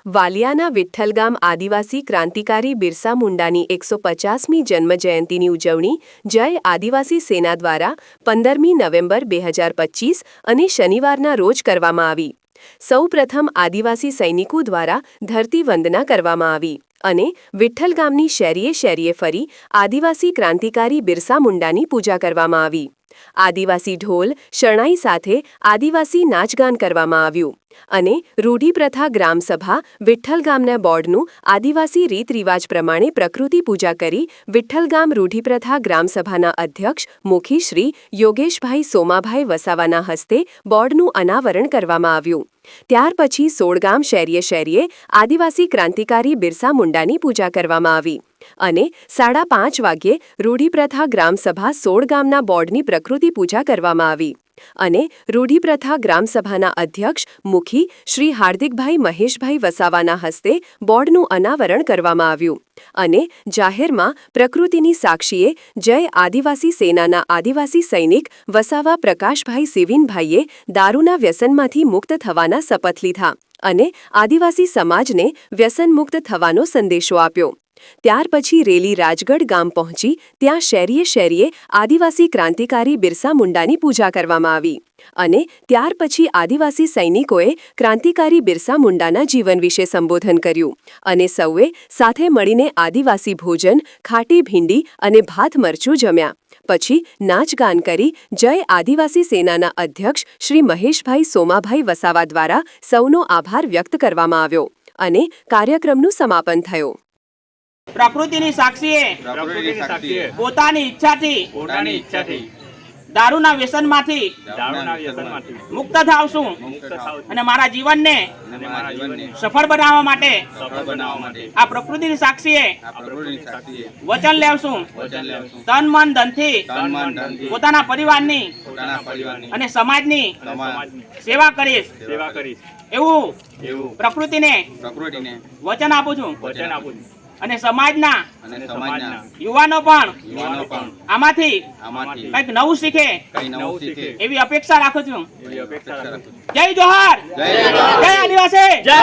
વાલિયાના વિઠ્ઠલગામ આદિવાસી ક્રાંતિકારી બિરસા મુંડાની 150મી જન્મજયંતિની ઉજવણી જય આદિવાસી સેના દ્વારા 15મી નવેમ્બર 2025 અને શનિવારના રોજ કરવામાં આવી। સૌપ્રથમ આદિવાસી સૈનિકો દ્વારા ધરતી વંદના કરવામાં આવી અને વિઠ્ઠલગામની શેરીએ શેરીએ ફરી આદિવાસી ક્રાંતિકારી બિરસા મુંડાની પૂજા કરવામાં આવી। આદિવાસી ઢોલ શરણાઈ સાથે આદિવાસી નાચગાન કરવામાં આવ્યું અને રૂઢિપ્રથા ગ્રામસભા વિઠ્ઠલગામના બોર્ડનું આદિવાસી રીત રિવાજ પ્રમાણે પ્રકૃતિ પૂજા કરી વિઠ્ઠલગામ રૂઢિપ્રથા ગ્રામસભાના અધ્યક્ષ મુખી શ્રી યોગેશભાઈ સોમાભાઈ વસાવાના હસ્તે બોર્ડનું અનાવરણ કરવામાં આવ્યું। ત્યાર પછી સોળગામ શેરીએ શેરીએ આદિવાસી ક્રાંતિકારી બિરસા મુંડાની પૂજા કરવામાં આવી અને 5:30 વાગ્યે રૂઢિપ્રથા ગ્રામસભા સોળગામના બોર્ડની પ્રકૃતિ પૂજા કરવામાં આવી અને રૂઢિપ્રથા ગ્રામસભાના અધ્યક્ષ મુખી શ્રી હાર્દિકભાઈ મહેશભાઈ વસાવાના હસ્તે બોર્ડનું અનાવરણ કરવામાં આવ્યું અને જાહેરમાં પ્રકૃતિની સાક્ષીએ જય આદિવાસી સેનાના આદિવાસી સૈનિક વસાવા પ્રકાશભાઈ સિવિનભાઈએ દારૂના વ્યસનમાંથી મુક્ત થવાના શપથ લીધા અને આદિવાસી સમાજને વ્યસનમુક્ત થવાનો સંદેશો આપ્યો। ત્યાર પછી રેલી રાજગઢ ગામ પહોંચી ત્યાં શેરીએ શેરીએ આદિવાસી ક્રાંતિકારી બિરસા મુંડાની પૂજા કરવામાં આવી અને ત્યાર પછી આદિવાસી સૈનિકોએ ક્રાંતિકારી બિરસા મુંડાના જીવન વિશે સંબોધન કર્યું અને સૌએ સાથે મળીને આદિવાસી ભોજન ખાટી ભીંડી અને ભાત મરચું જમ્યા। પછી નાચગાન કરી જય આદિવાસી સેનાના અધ્યક્ષ શ્રી મહેશભાઈ સોમાભાઈ વસાવા દ્વારા સૌનો આભાર વ્યક્ત કરવામાં આવ્યો અને કાર્યક્રમનું સમાપન થયું। પ્રકૃતિની સાક્ષીએ પોતાની ઈચ્છાથી દારૂના વ્યસનમાંથી મુક્ત થાવશું અને મારા જીવનને સફળ બનાવવા માટે આ પ્રકૃતિની સાક્ષીએ વચન લેવશું તન મન ધનથી પોતાના પરિવારની અને સમાજની સેવા કરીશ એવું પ્રકૃતિને વચન આપું છું અને સમાજના યુવાનો પણ આમાંથી કંઈક નવું શીખે એવી અપેક્ષા રાખું છું। જય જોહાર, જય આદિવાસી, જય